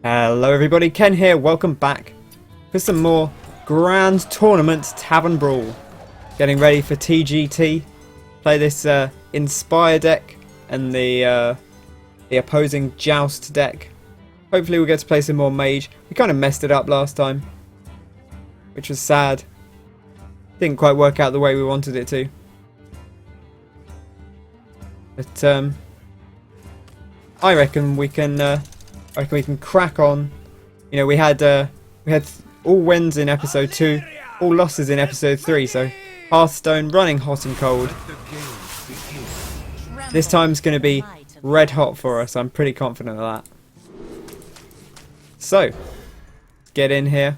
Hello everybody, Ken here, welcome back for some more Grand Tournament Tavern Brawl. Getting ready for TGT. Play this Inspire deck and the opposing Joust deck. Hopefully we'll get to play some more Mage. We kind of messed it up last time, which was sad. Didn't quite work out the way we wanted it to. But I reckon we can crack on. You know, we had all wins in episode 2, all losses in episode 3, so Hearthstone running hot and cold. This time's going to be red hot for us, I'm pretty confident of that. So, let's get in here.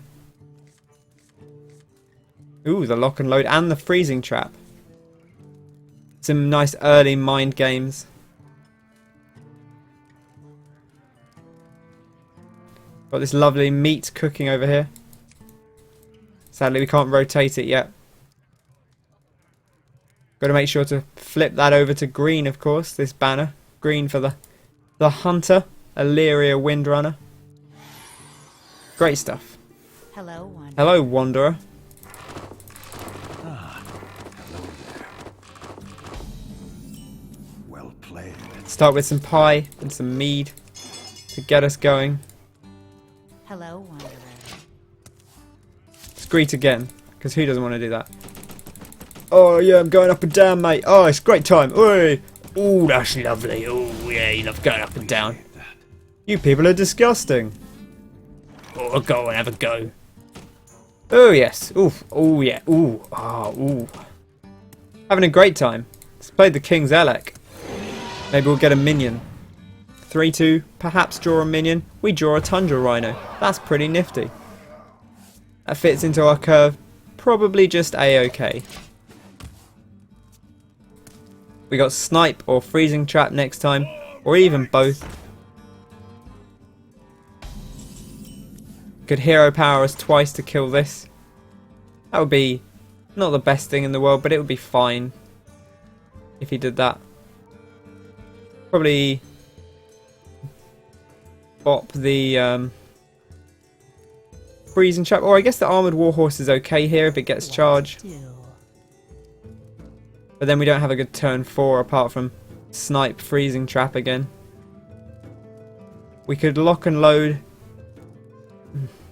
Ooh, the lock and load and the freezing trap. Some nice early mind games. Got this lovely meat cooking over here. Sadly, we can't rotate it yet. Got to make sure to flip that over to green, of course. This banner, green for the hunter, Alleria Windrunner. Great stuff. Hello, Wanderer. Hello, Wanderer. Hello there. Well played. Start with some pie and some mead to get us going. Hello, Wanderer. Let's greet again, because who doesn't want to do that? Oh yeah, I'm going up and down, mate. Oh, it's a great time. Oi! Oh, that's lovely. Oh yeah, you love going up and down. You people are disgusting. Oh, go and have a go. Oh yes. Oof. Oh yeah. Ooh. Ah. Ooh. Having a great time. Let's play the King's Elec. Maybe we'll get a minion. 3-2. Perhaps draw a minion. We draw a Tundra Rhino. That's pretty nifty. That fits into our curve. Probably just a-okay. We got Snipe or Freezing Trap next time. Or even both. Could hero power us twice to kill this. That would be not the best thing in the world, but it would be fine if he did that. Probably bop the freezing trap. Or I guess the armored warhorse is okay here if it gets charged. But then we don't have a good turn 4 apart from Snipe freezing trap again. We could lock and load.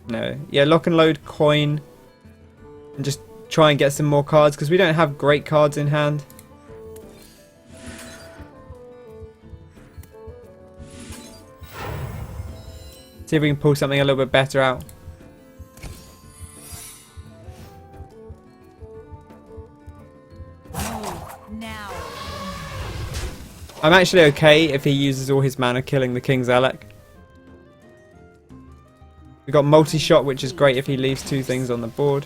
No, yeah, lock and load coin and just try and get some more cards because we don't have great cards in hand. See if we can pull something a little bit better out. Now. I'm actually okay if he uses all his mana killing the King's Elec. We've got multi-shot, which is great if he leaves 2 things on the board.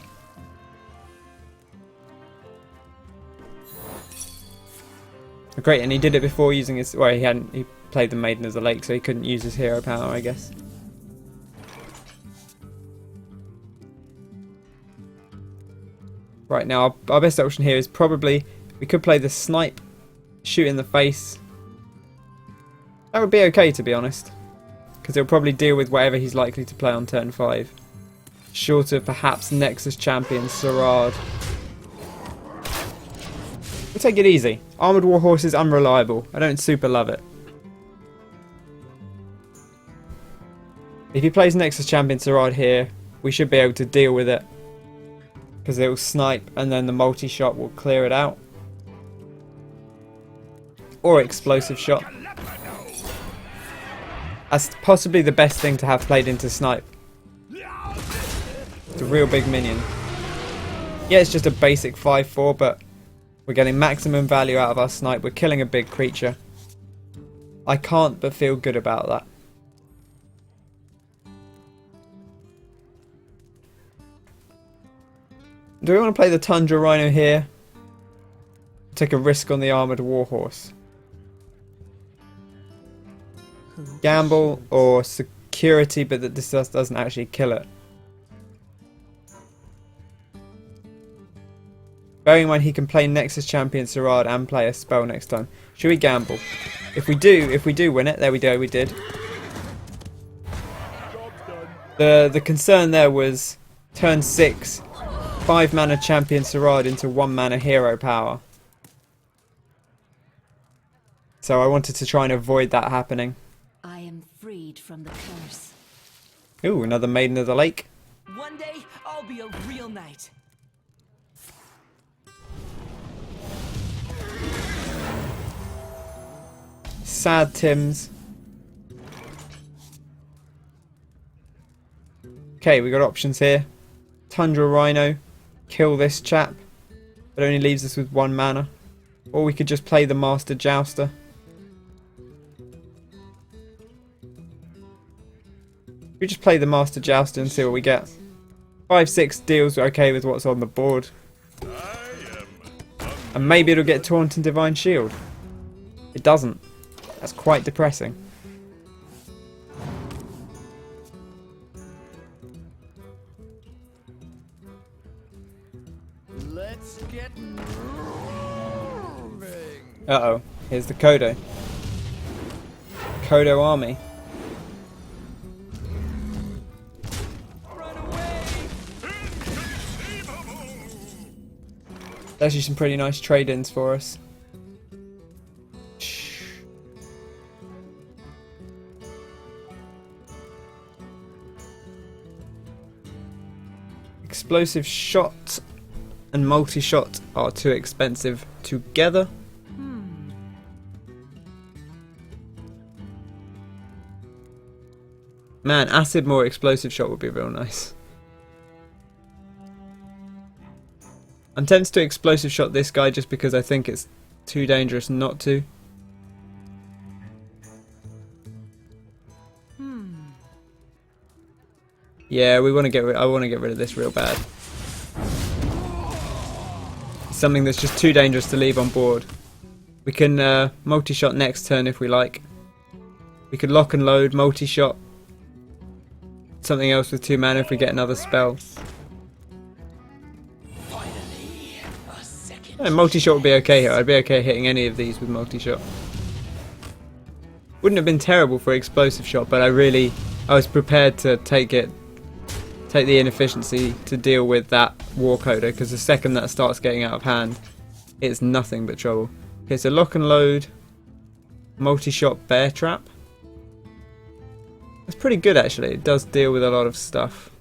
Great, and he did it before using his... Well, he played the Maiden as a Lake, so he couldn't use his hero power, I guess. Right, now our best option here is probably... We could play the Snipe, shoot in the face. That would be okay, to be honest. Because it'll probably deal with whatever he's likely to play on turn 5. Short of perhaps Nexus-Champion Sarad. We'll take it easy. Armoured Warhorse is unreliable. I don't super love it. If he plays Nexus-Champion Sarad here, we should be able to deal with it. Because it will snipe and then the multi-shot will clear it out. Or explosive shot. That's possibly the best thing to have played into Snipe. It's a real big minion. Yeah, it's just a basic 5-4, but we're getting maximum value out of our Snipe. We're killing a big creature. I can't but feel good about that. Do we want to play the Tundra Rhino here? Take a risk on the Armoured Warhorse. Gamble or security, but that this doesn't actually kill it. Bearing in mind he can play Nexus-Champion Sarad and play a spell next time. Should we gamble? If we do win it, there we go, we did. The concern there was turn 6, 5 mana champion Sarad into 1 mana hero power. So I wanted to try and avoid that happening. I am freed from the curse. Ooh, another Maiden of the Lake. One day, I'll be a real knight. Sad Tims. Okay, we got options here. Tundra Rhino. Kill this chap. But only leaves us with 1 mana. Or we could just play the Master Jouster. We just play the Master Jouster and see what we get. 5-6 deals okay with what's on the board. And maybe it'll get Taunt and Divine Shield. It doesn't. That's quite depressing. Let's get moving. Uh-oh. Here's the Kodo. Kodo army. Run away! There's actually some pretty nice trade-ins for us. Explosive Shot and Multi-Shot are too expensive together. Man, Acid more Explosive Shot would be real nice. I'm tempted to Explosive Shot this guy just because I think it's too dangerous not to. Yeah, we want to get rid. I want to get rid of this real bad. Something that's just too dangerous to leave on board. We can multi-shot next turn if we like. We could lock and load, multi-shot. Something else with 2 mana if we get another spell. And multi-shot would be okay here. I'd be okay hitting any of these with multi-shot. Wouldn't have been terrible for explosive shot, but I was prepared to take the inefficiency to deal with that war coder, because the second that starts getting out of hand, it's nothing but trouble. Okay, so lock and load, multi-shot bear trap. That's pretty good actually. It does deal with a lot of stuff.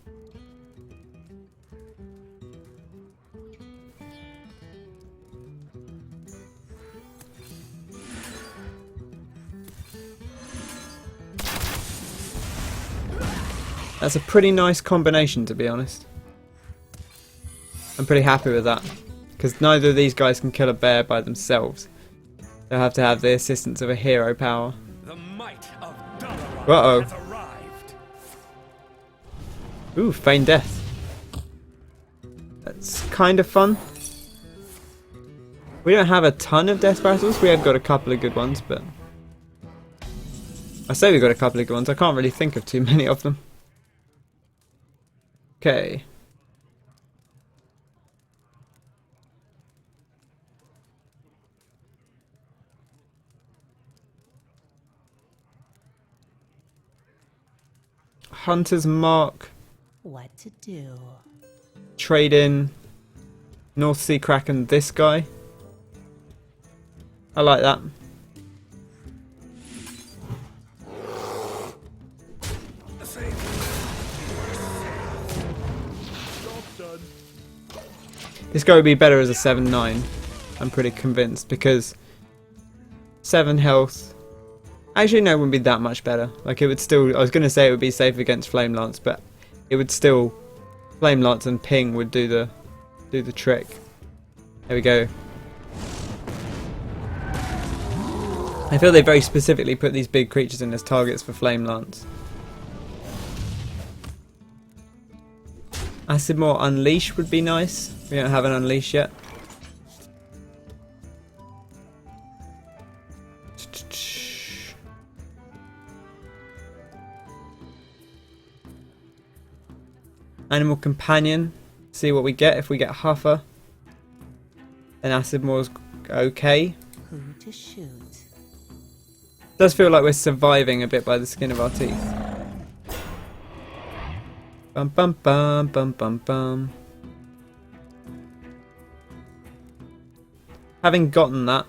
That's a pretty nice combination, to be honest. I'm pretty happy with that, because neither of these guys can kill a bear by themselves. They'll have to have the assistance of a hero power. The might of Dalaran Uh-oh. has arrived. Ooh, Feign Death. That's kind of fun. We don't have a ton of death battles. We have got a couple of good ones, but I say we've got a couple of good ones. I can't really think of too many of them. Okay. Hunter's Mark. What to do? Trade in North Sea Kraken, this guy. I like that. This guy would be better as a 7-9. I'm pretty convinced, because 7 health. Actually, no, it wouldn't be that much better. Like, it would still. I was going to say it would be safe against Flame Lance, but it would still. Flame Lance and Ping would do the trick. There we go. I feel they very specifically put these big creatures in as targets for Flame Lance. Acid Maw Unleash would be nice. We don't have an Unleash yet. Animal Companion. See what we get. If we get Huffer, then Acid Maw's okay. Who to shoot? Does feel like we're surviving a bit by the skin of our teeth. Bum bum bum bum bum bum. Having gotten that,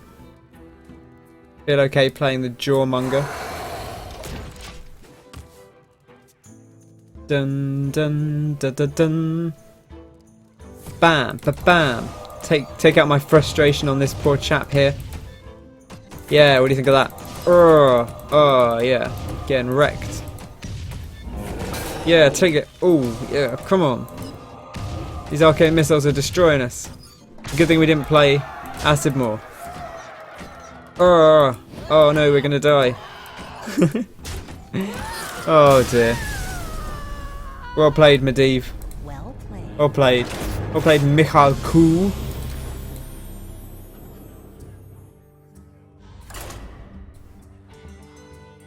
feel okay playing the Jawmonger. Dun dun dun dun dun. Bam, ba bam. Take out my frustration on this poor chap here. Yeah, what do you think of that? Oh yeah, getting wrecked. Yeah, take it. Oh yeah, come on. These arcane missiles are destroying us. Good thing we didn't play acid more. Oh no, we're gonna die. Oh dear. Well played, Medivh. Well played. Well played. Well played, Michal Cool.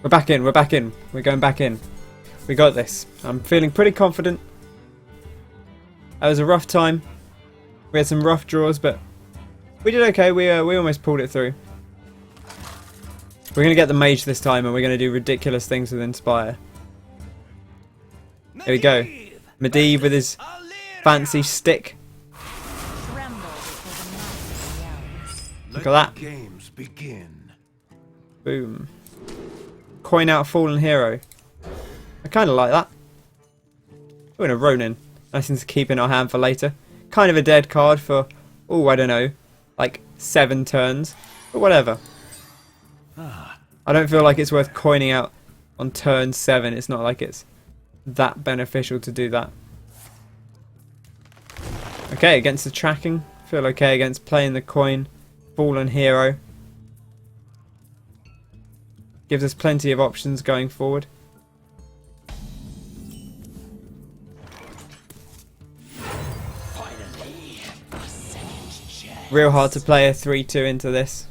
We're back in. We're back in. We're going back in. We got this. I'm feeling pretty confident. That was a rough time. We had some rough draws, but we did okay. We almost pulled it through. We're going to get the Mage this time, and we're going to do ridiculous things with Inspire. Here we go. Medivh with his fancy stick. Tremble before the might of realms. Look at that. Games begin. Boom. Coin out Fallen Hero. I kind of like that. We're in a Ronin. Nice thing to keep in our hand for later. Kind of a dead card for, oh, I don't know, like 7 turns. But whatever. I don't feel like it's worth coining out on turn 7. It's not like it's that beneficial to do that. Okay, against the tracking. Feel okay against playing the coin. Fallen Hero. Gives us plenty of options going forward. Real hard to play a 3-2 into this.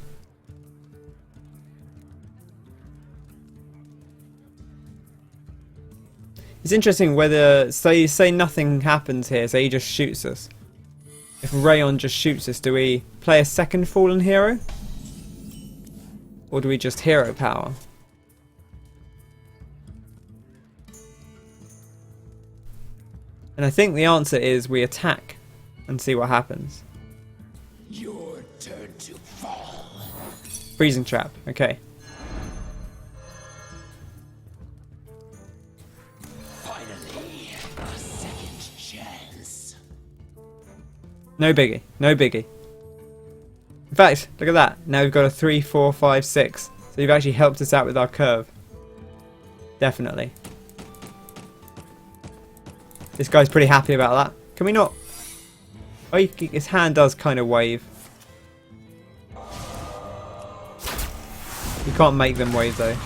It's interesting whether, say nothing happens here, say he just shoots us. If Rayon just shoots us, do we play a second Fallen Hero? Or do we just hero power? And I think the answer is we attack and see what happens. Your turn to fall. Freezing trap, okay. Finally, a second chance. No biggie, no biggie. In fact, look at that. Now we've got a 3, 4, 5, 6. So you've actually helped us out with our curve. Definitely. This guy's pretty happy about that. Can we not? Oh, his hand does kind of wave. You can't make them wave though.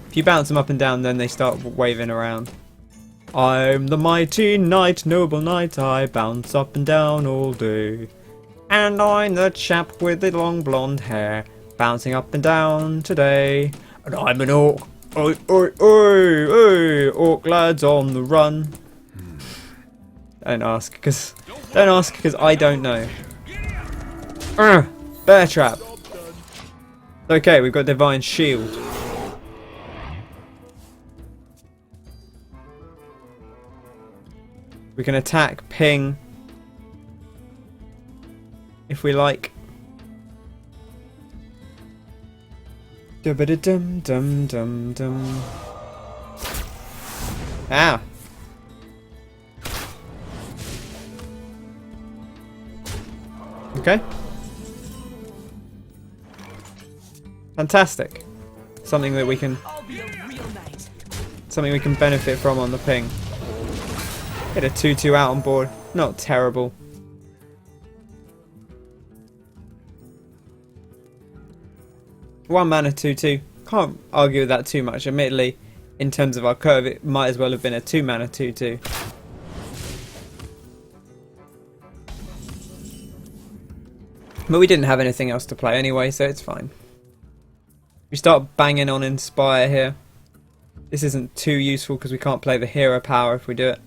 If you bounce them up and down, then they start waving around. I'm the mighty knight, noble knight. I bounce up and down all day. And I'm the chap with the long blonde hair, bouncing up and down today. And I'm an orc. Oi, oi, oi, oi, orc lads on the run. Don't ask, because I don't know. Bear trap. Okay, we've got divine shield. We can attack, ping, if we like. Dum dum dum dum dum. Ah. Okay. Fantastic. Something that we can benefit from on the ping. Get a 2-2 out on board. Not terrible. One mana 2-2. Can't argue with that too much. Admittedly, in terms of our curve, it might as well have been a 2 mana 2-2. But we didn't have anything else to play anyway, so it's fine. We start banging on Inspire here. This isn't too useful because we can't play the hero power if we do it.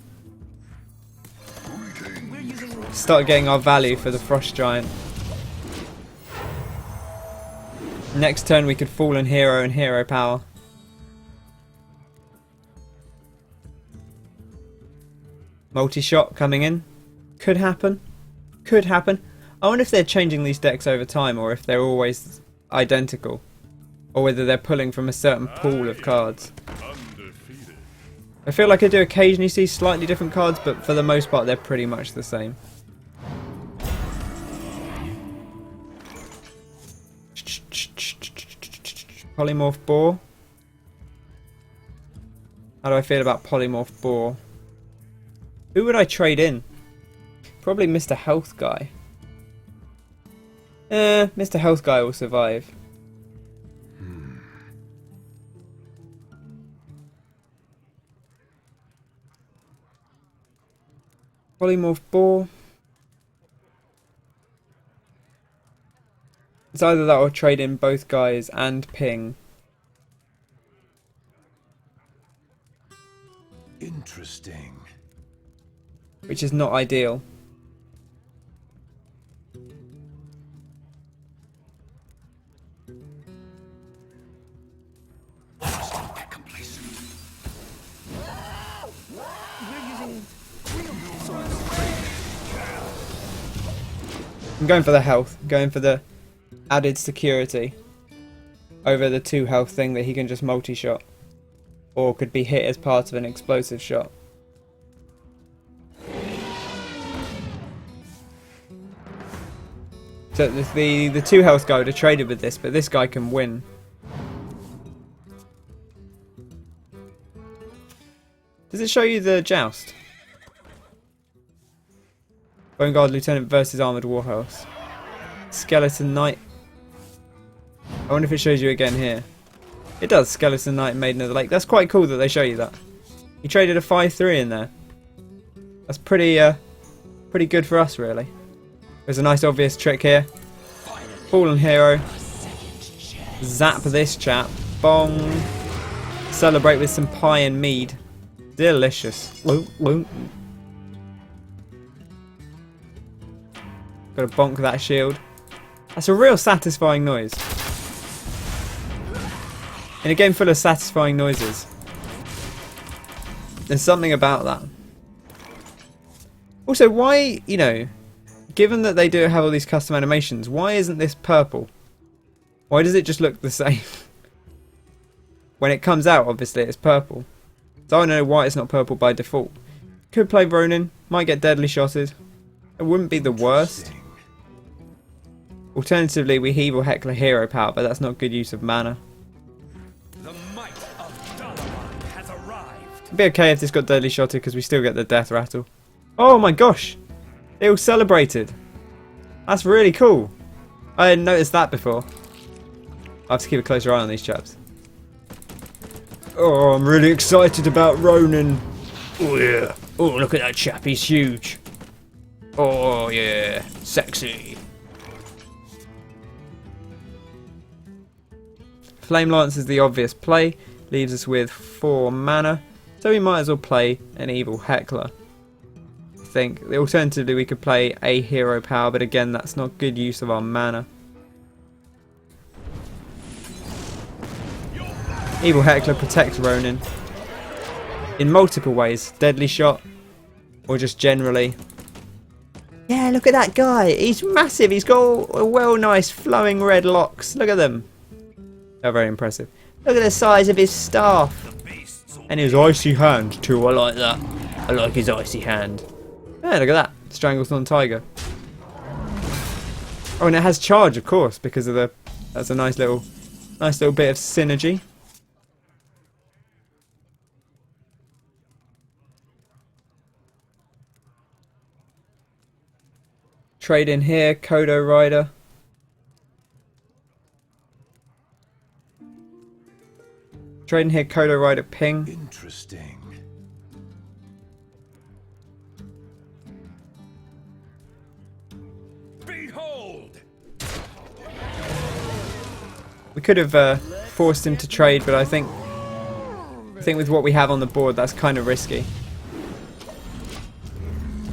Start getting our value for the Frost Giant. Next turn we could Fallen Hero and hero power. Multi-shot coming in. Could happen. Could happen. I wonder if they're changing these decks over time or if they're always identical. Or whether they're pulling from a certain pool of cards. I feel like I do occasionally see slightly different cards, but for the most part they're pretty much the same. Polymorph Boar. How do I feel about Polymorph Boar? Who would I trade in? Probably Mr. Health Guy. Mr. Health Guy will survive. Polymorph Boar. It's either that or trade in both guys and ping. Interesting. Which is not ideal. I'm going for the health. I'm going for the added security over the 2 health thing that he can just multi-shot. Or could be hit as part of an explosive shot. So the 2 health guy would have traded with this, but this guy can win. Does it show you the joust? Bone Guard Lieutenant versus Armoured Warhorse. Skeleton Knight. I wonder if it shows you again here. It does. Skeleton Knight, Maiden of the Lake. That's quite cool that they show you that. He traded a 5-3 in there. That's pretty good for us, really. There's a nice obvious trick here. Fallen Hero. Zap this chap. Bong. Celebrate with some pie and mead. Delicious. Gotta bonk that shield. That's a real satisfying noise. In a game full of satisfying noises, there's something about that. Also, why, you know, given that they do have all these custom animations, why isn't this purple? Why does it just look the same? When it comes out, obviously it's purple. So I don't know why it's not purple by default. Could play Ronin, might get deadly shotted. It wouldn't be the worst. Alternatively, we heave or heckle a hero power, but that's not good use of mana. The might of Dalaran has arrived. It'd be okay if this got deadly shotted because we still get the death rattle. Oh my gosh! They all celebrated. That's really cool. I hadn't noticed that before. I have to keep a closer eye on these chaps. Oh, I'm really excited about Ronin. Oh yeah. Oh, look at that chap. He's huge. Oh yeah. Sexy. Flame Lance is the obvious play. Leaves us with 4 mana. So we might as well play an Evil Heckler. I think. Alternatively, we could play a hero power, but again, that's not good use of our mana. Evil Heckler protects Ronin in multiple ways. Deadly shot, or just generally. Yeah, look at that guy. He's massive. He's got a well nice flowing red locks. Look at them. They're very impressive. Look at the size of his staff. And his icy hand too. I like that. I like his icy hand. Yeah, look at that. Stranglethorn Tiger. Oh, and it has charge, of course, because of the. That's a nice little bit of synergy. Trade in here, Kodo Rider. Trade in here, Kodo Rider Ping. Interesting. Behold! We could have forced him to trade, but I think with what we have on the board, that's kind of risky.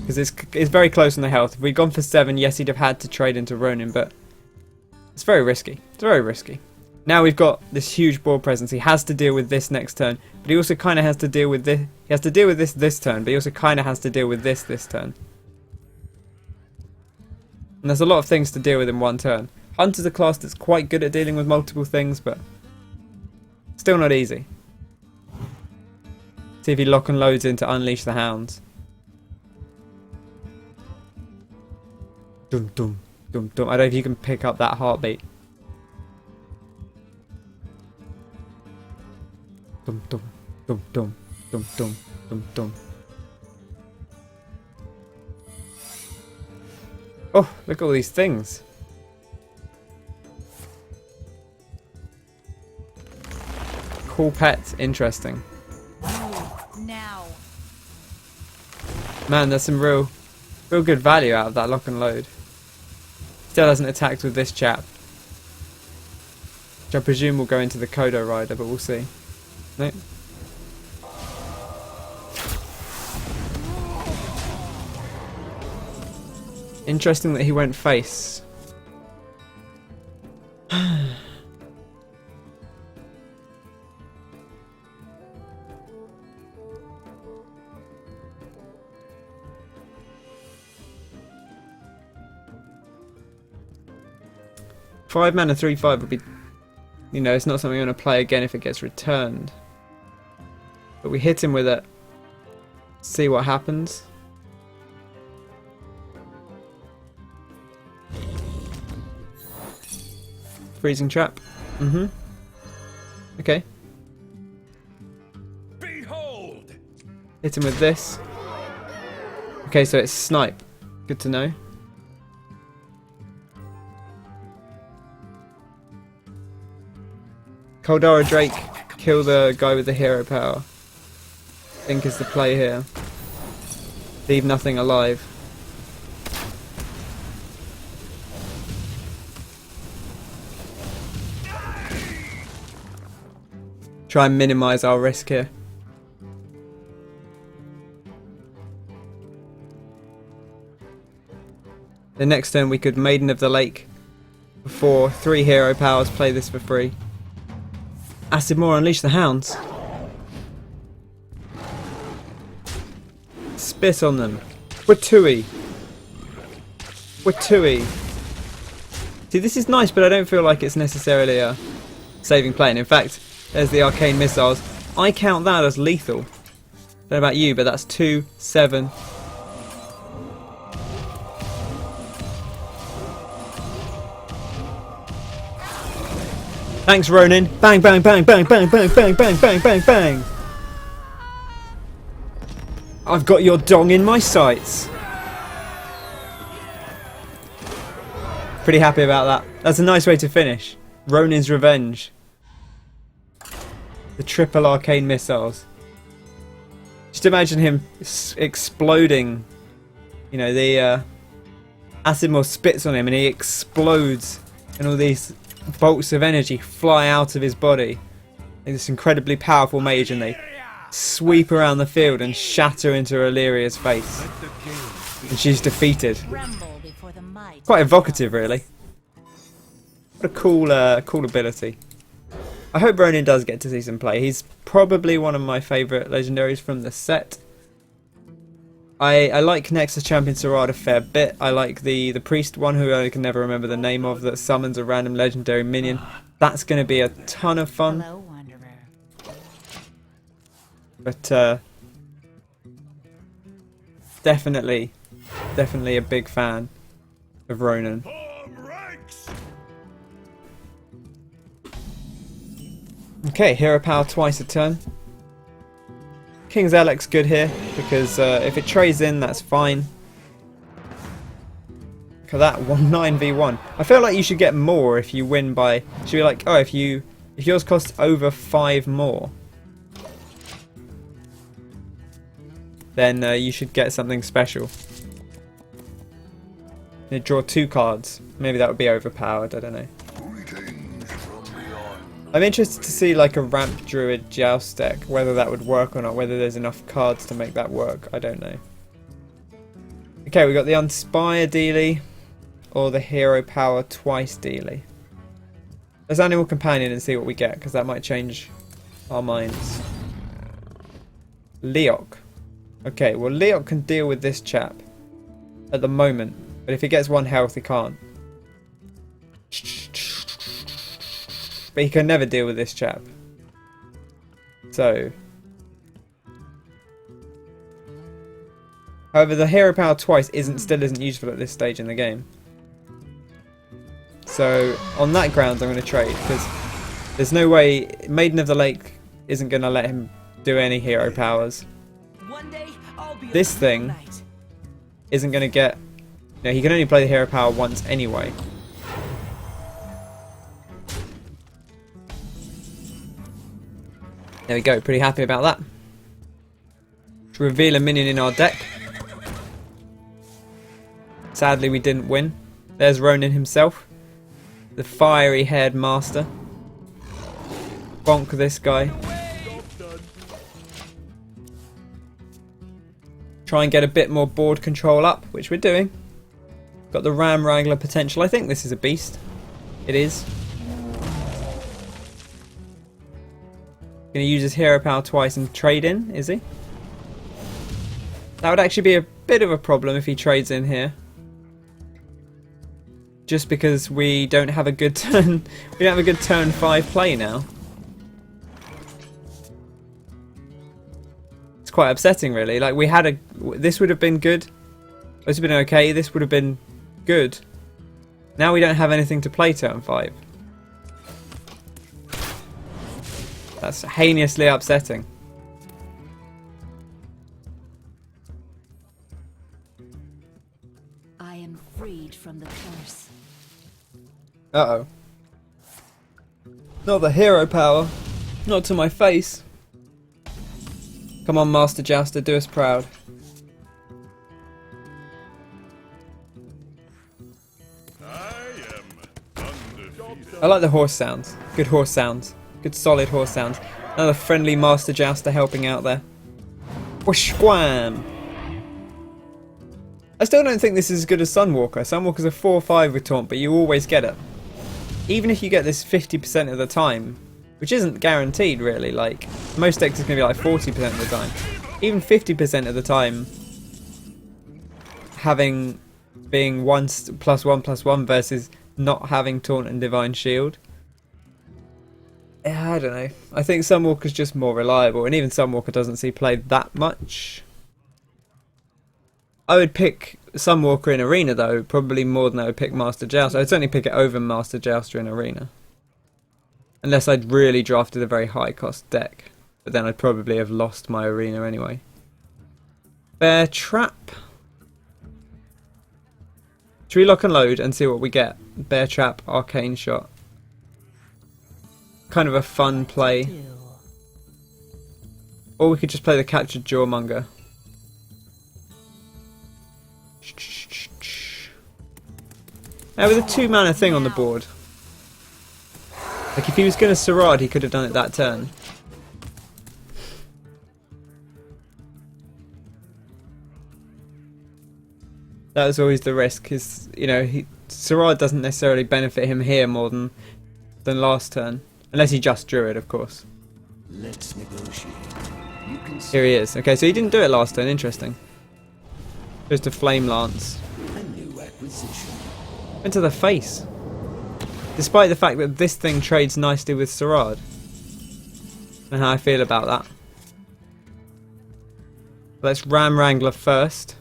Because it's very close on the health. If we'd gone for 7, yes, he'd have had to trade into Ronin, but it's very risky. It's very risky. Now we've got this huge board presence. He has to deal with this next turn, but he also kind of has to deal with this. He has to deal with this turn, but he also kind of has to deal with this turn. And there's a lot of things to deal with in one turn. Hunter's a class that's quite good at dealing with multiple things, but still not easy. See if he lock and loads into Unleash the Hounds. Dum dum dum dum. I don't know if you can pick up that heartbeat. Dum dum dum dum dum dum dum dum. Oh, look at all these things. Cool pet, interesting. Now. Man, there's some real good value out of that lock and load. Still hasn't attacked with this chap. Which I presume will go into the Kodo Rider, but we'll see. Nope. Interesting that he went face. 5 mana 3/5 would be, you know, it's not something I'm going to play again if it gets returned. But we hit him with it. See what happens. Freezing trap. Okay. Behold! Hit him with this. Okay, so it's snipe. Good to know. Caldara Drake, kill the guy with the hero power. I think is the play here. Leave nothing alive. Try and minimize our risk here. The next turn we could Maiden of the Lake before 3 hero powers, play this for free. Acid Maw, Unleash the Hounds. Spit on them. Watui. Watui. See, this is nice, but I don't feel like it's necessarily a saving play. And in fact, there's the arcane missiles. I count that as lethal. Don't know about you, but that's 2, 7. Thanks, Ronin. Bang, bang, bang, bang, bang, bang, bang, bang, bang, bang, bang. I've got your dong in my sights. Pretty happy about that. That's a nice way to finish. Ronin's Revenge. The triple arcane missiles. Just imagine him exploding. You know, the Acid Maw spits on him and he explodes, and all these bolts of energy fly out of his body. Like this incredibly powerful mage, and they sweep around the field and shatter into Alleria's face. And she's defeated. Quite evocative, really. What a cool ability. I hope Ronin does get to see some play. He's probably one of my favourite legendaries from the set. I like Nexus-Champion Sarad a fair bit. I like the priest one, who I can never remember the name of, that summons a random legendary minion. That's going to be a ton of fun. Hello, Wanderer. But definitely a big fan of Ronin. Okay, hero power twice a turn. King's Zealot's good here, because if it trades in, that's fine. Look at that, 9v1. I feel like you should get more if you win by... Should be like, oh, if yours costs over 5 more, then you should get something special. You draw 2 cards. Maybe that would be overpowered, I don't know. I'm interested to see like a ramp druid joust deck, whether that would work or not, whether there's enough cards to make that work, I don't know. Okay, we got the Inspire dealy, or the hero power twice dealy. Let's Animal Companion and see what we get, because that might change our minds. Leok. Okay, well Leok can deal with this chap at the moment, but if he gets 1 health he can't. But he can never deal with this chap. So... However, the hero power twice still isn't useful at this stage in the game. So, on that grounds I'm going to trade, because there's no way Maiden of the Lake isn't going to let him do any hero powers. One day, I'll be This thing isn't going to get... No, he can only play the hero power once anyway. There we go, pretty happy about that. To reveal a minion in our deck. Sadly we didn't win. There's Ronin himself. The fiery haired master. Bonk this guy. Try and get a bit more board control up, which we're doing. Got the Ram Wrangler potential. I think this is a beast. It is. Gonna use his hero power twice and trade in, is he? That would actually be a bit of a problem if he trades in here. Just because we don't have a good turn. We don't have a good turn 5 play now. It's quite upsetting, really. Like we had a. This would have been good. This would have been okay. This would have been good. Now we don't have anything to play turn 5. That's heinously upsetting. I am freed from the curse. Uh-oh. Not the hero power. Not to my face. Come on, Master Jouster, do us proud. I like the horse sounds. Good horse sounds. Good solid horse sounds. Another friendly Master Jouster helping out there. Whoosh squam! I still don't think this is as good as Sunwalker. Sunwalker's a 4-5 with taunt, but you always get it. Even if you get this 50% of the time, which isn't guaranteed really, like most decks is going to be like 40% of the time. Even 50% of the time, being 1+1/+1 versus not having taunt and divine shield. I don't know. I think Sunwalker's just more reliable, and even Sunwalker doesn't see played that much. I would pick Sunwalker in Arena though, probably more than I would pick Master Jouster. I'd certainly pick it over Master Jouster in Arena. Unless I'd really drafted a very high cost deck. But then I'd probably have lost my Arena anyway. Bear Trap. Should we lock and load and see what we get? Bear Trap, Arcane Shot. Kind of a fun play. Or we could just play the Captured Jawmonger. Now with a 2-mana thing on the board. Like if he was going to Sarad, he could have done it that turn. That was always the risk, is you know, Sarad doesn't necessarily benefit him here more than last turn. Unless he just drew it, of course. Let's negotiate. You can Here he is. Okay, so he didn't do it last turn. Interesting. Just a Flame Lance. a new acquisition. Into the face. Despite the fact that this thing trades nicely with Sarad. And how I feel about that. Let's Ram Wrangler first.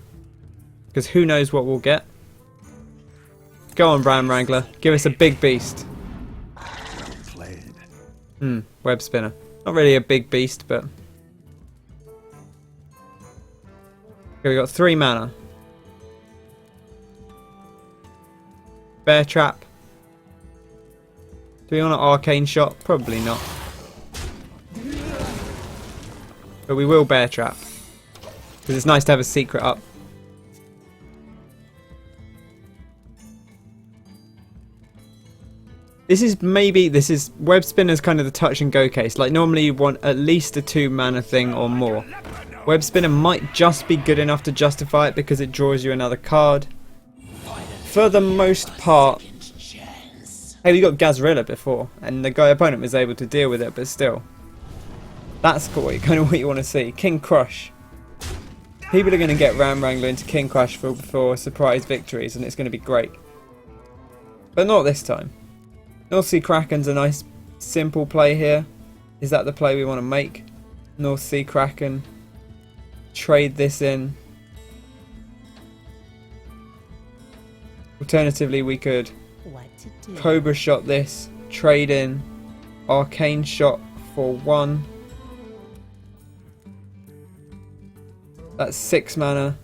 Because who knows what we'll get. Go on, Ram Wrangler. Give us a big beast. Web Spinner. Not really a big beast, but... Okay, we got 3 mana. Bear Trap. Do we want an Arcane Shot? Probably not. But we will Bear Trap. Because it's nice to have a secret up. This is Web Spinner's kind of the touch and go case. Like normally you want at least a 2 mana thing or more. Web Spinner might just be good enough to justify it because it draws you another card. For the most part, Hey, we got Gazrilla before, and the guy opponent was able to deal with it, but still. That's cool, kind of what you want to see. King Crush. People are going to get Ram Wrangler into King Crush for surprise victories, and it's going to be great. But not this time. North Sea Kraken's a nice, simple play here. Is that the play we want to make? North Sea Kraken. Trade this in. Alternatively, we could What to do? Cobra Shot this, trade in Arcane Shot for 1. That's 6 mana,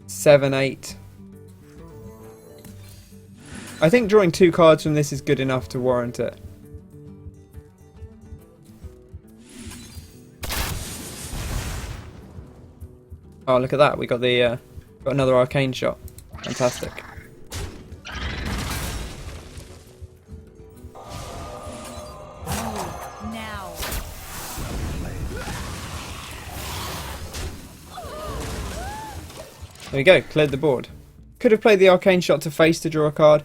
7, 8. I think drawing 2 cards from this is good enough to warrant it. Oh, look at that! We got the got another Arcane Shot. Fantastic. Now. There we go, cleared the board. Could have played the Arcane Shot to face to draw a card.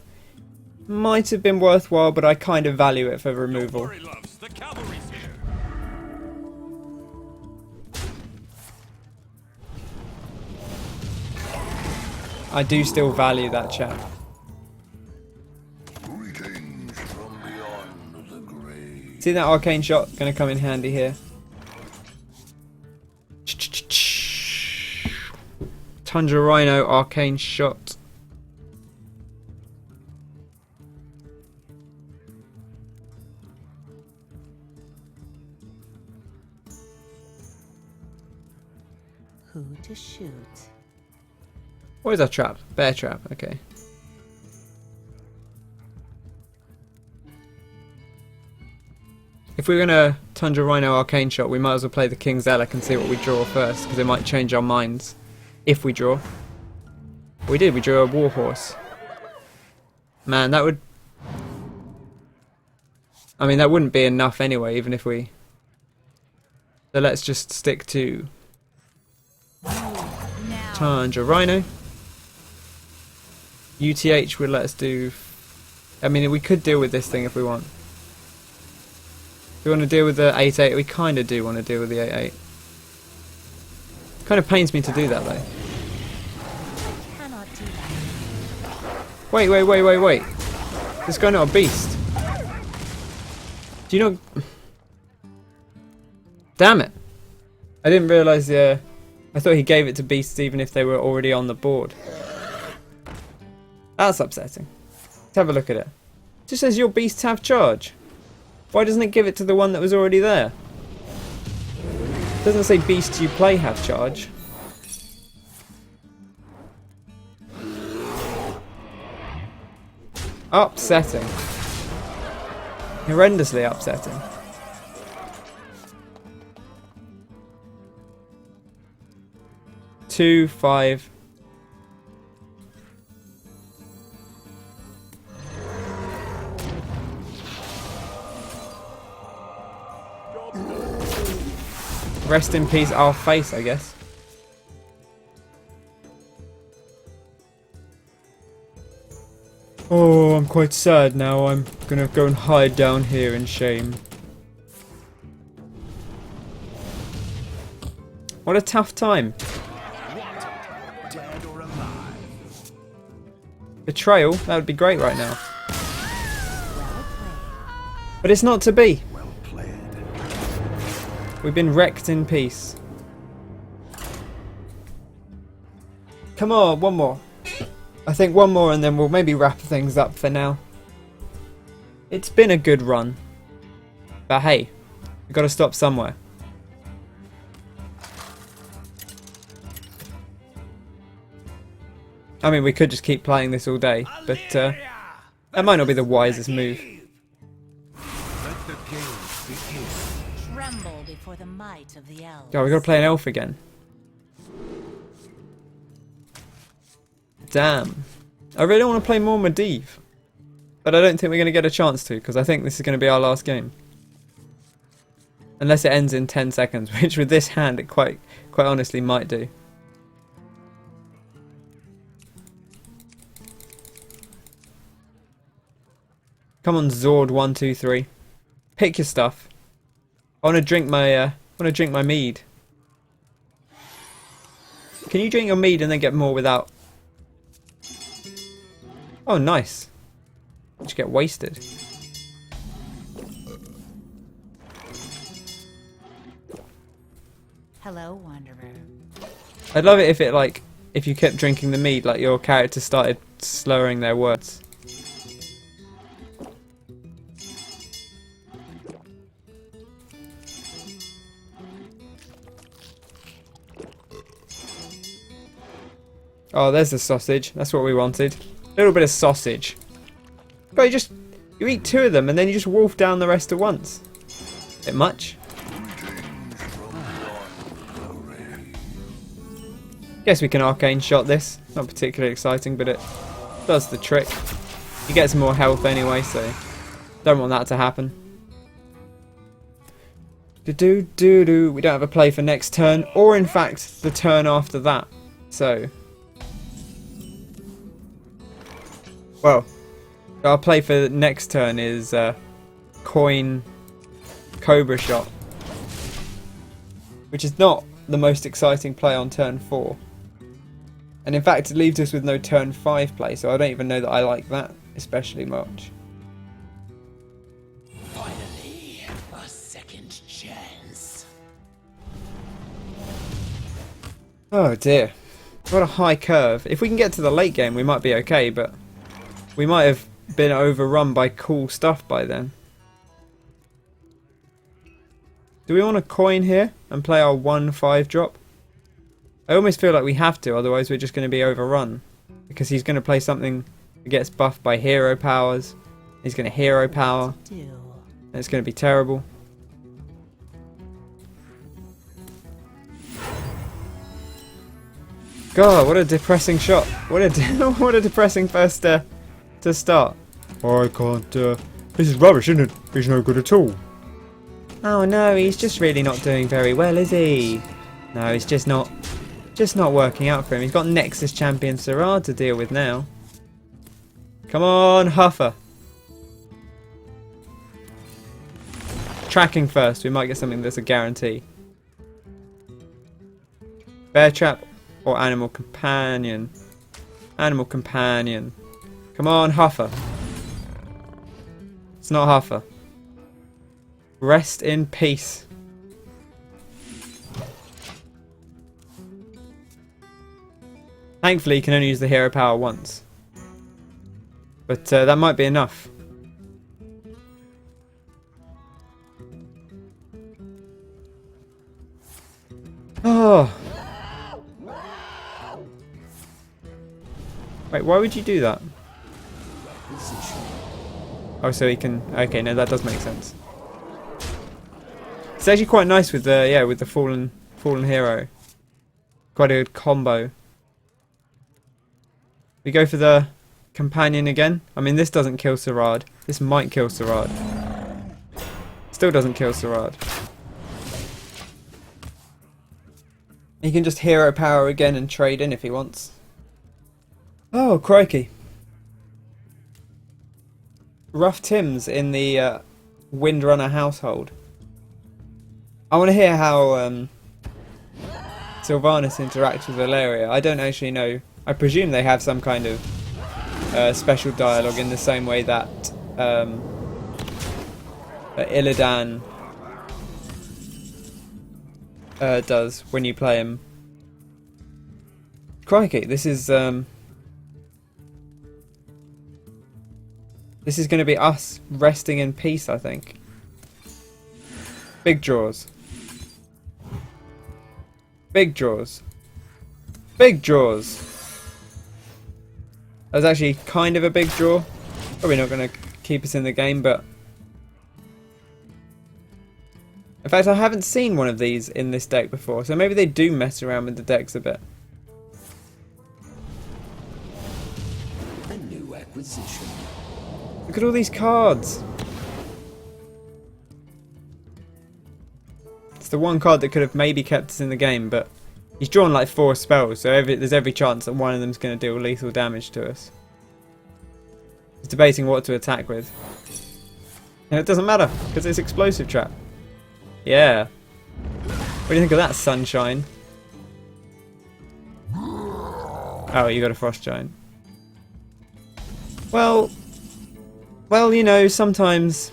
Might have been worthwhile, but I kind of value it for removal. Worry, loves. The cavalry's here. I do still value that, chat. Greetings from beyond the grave. See that Arcane Shot? Gonna come in handy here. Tundra Rhino, Arcane Shot. Who to shoot? What is that trap? Bear trap, okay. If we're gonna Tundra Rhino Arcane Shot, we might as well play the King's Elec and see what we draw first, because it might change our minds. If we draw. We did, we drew a Warhorse. Man, that would... I mean, that wouldn't be enough anyway, even if we... So let's just stick to Now. Tundra Rhino. UTH would let us do... I mean, we could deal with this thing if we want. If we want to deal with the 8-8, we kind of do want to deal with the 8-8. Kind of pains me to do that, though. Cannot do that. Wait. This guy not a beast. Do you know... Damn it. I didn't realise I thought he gave it to beasts even if they were already on the board. That's upsetting. Let's have a look at it. It just says your beasts have charge. Why doesn't it give it to the one that was already there? It doesn't say beasts you play have charge. Upsetting. Horrendously upsetting. Two, 5. Rest in peace, our face, I guess. Oh, I'm quite sad now. I'm gonna go and hide down here in shame. What a tough time. Dead or alive. Betrayal? That would be great right now. Well played. But it's not to be. Well played. We've been wrecked in peace. Come on, one more. I think one more and then we'll maybe wrap things up for now. It's been a good run. But hey, we've got to stop somewhere. I mean, we could just keep playing this all day, but that might not be the wisest move. Let the games begin. Tremble before the might of the elves. Oh, we got to play an elf again. Damn. I really want to play more Medivh. But I don't think we're going to get a chance to, because I think this is going to be our last game. Unless it ends in 10 seconds, which with this hand it quite honestly might do. Come on, Zord 1, 2, 3. Pick your stuff. I want to drink my mead. Can you drink your mead and then get more without? Oh, nice. Just get wasted. Hello, Wanderer. I'd love it if if you kept drinking the mead, like your character started slurring their words. Oh, there's the sausage. That's what we wanted. A little bit of sausage. But you eat 2 of them and then you just wolf down the rest at once. Bit much. Guess we can arcane shot this. Not particularly exciting, but it does the trick. You get some more health anyway, so don't want that to happen. We don't have a play for next turn, or in fact the turn after that. So, well, our play for next turn is coin Cobra Shot, which is not the most exciting play on turn 4. And in fact it leaves us with no turn 5 play, so I don't even know that I like that especially much. Finally, a second chance. Oh dear. What a high curve. If we can get to the late game we might be okay, but we might have been overrun by cool stuff by then. Do we want a coin here and play our 1/5 drop? I almost feel like we have to, otherwise we're just going to be overrun. Because he's going to play something that gets buffed by hero powers. He's going to hero power. And it's going to be terrible. God, what a depressing shot. What a depressing first to start. I can't, this is rubbish, isn't it? He's no good at all. Oh no, he's just really not doing very well, is he? No, it's just not working out for him. He's got Nexus-Champion Sirad to deal with now. Come on, Huffer. Tracking first. We might get something that's a guarantee. Bear Trap or Animal Companion? Animal Companion. Come on, Huffer. It's not Huffer. Rest in peace. Thankfully, you can only use the hero power once. But that might be enough. Oh. Wait, why would you do that? Oh, so he can... Okay, no, that does make sense. It's actually quite nice with the with the fallen hero. Quite a good combo. We go for the companion again. I mean, this doesn't kill Sirad. This might kill Sirad. Still doesn't kill Sirad. He can just hero power again and trade in if he wants. Oh, crikey. Rough Tims in the Windrunner household. I want to hear how Sylvanas interacts with Alleria. I don't actually know. I presume they have some kind of special dialogue in the same way that Illidan does when you play him. Crikey, this is going to be us resting in peace, I think. Big draws. Big draws. Big draws. That was actually kind of a big draw. Probably not going to keep us in the game, but... In fact, I haven't seen one of these in this deck before, so maybe they do mess around with the decks a bit. A new acquisition. Look at all these cards. It's the one card that could have maybe kept us in the game, but he's drawn like 4 spells, so there's every chance that one of them's going to deal lethal damage to us. He's debating what to attack with. And it doesn't matter, because it's explosive trap. Yeah. What do you think of that, sunshine? Oh, you got a frost giant. Well, you know, sometimes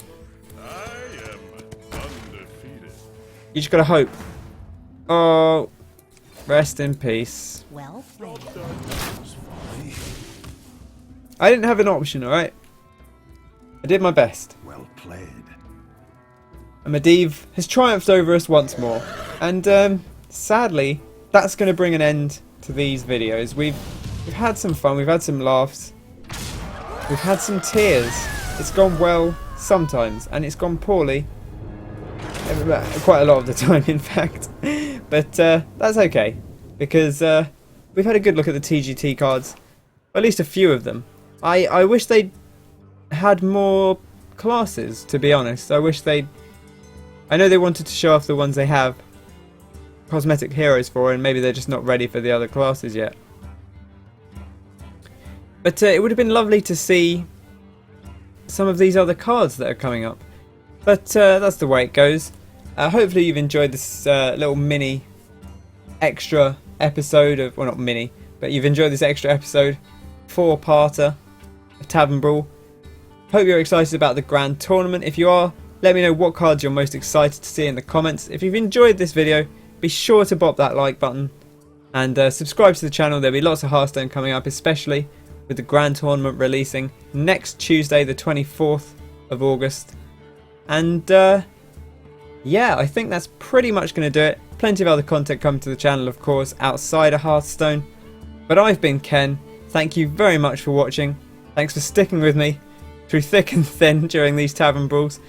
you just gotta hope. Oh, rest in peace. Well played. I didn't have an option, alright? I did my best. Well played. And Medivh has triumphed over us once more. And sadly, that's going to bring an end to these videos. We've had some fun, we've had some laughs, we've had some tears. It's gone well sometimes, and it's gone poorly quite a lot of the time, in fact. But that's okay, because we've had a good look at the TGT cards, at least a few of them. I wish they'd had more classes, to be honest. I know they wanted to show off the ones they have cosmetic heroes for, and maybe they're just not ready for the other classes yet. But it would have been lovely to see some of these other cards that are coming up. But that's the way it goes. Hopefully you've enjoyed this little mini extra episode of, well, not mini, but you've enjoyed this extra episode, 4-parter of Tavern Brawl. Hope you're excited about the grand tournament. If you are, let me know what cards you're most excited to see in the comments. If you've enjoyed this video, be sure to bop that like button and subscribe to the channel. There'll be lots of Hearthstone coming up, especially with the grand tournament releasing next Tuesday, the 24th of August. And yeah, I think that's pretty much going to do it. Plenty of other content coming to the channel, of course, outside of Hearthstone. But I've been Ken. Thank you very much for watching. Thanks for sticking with me through thick and thin during these Tavern Brawls.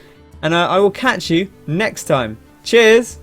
And I will catch you next time. Cheers!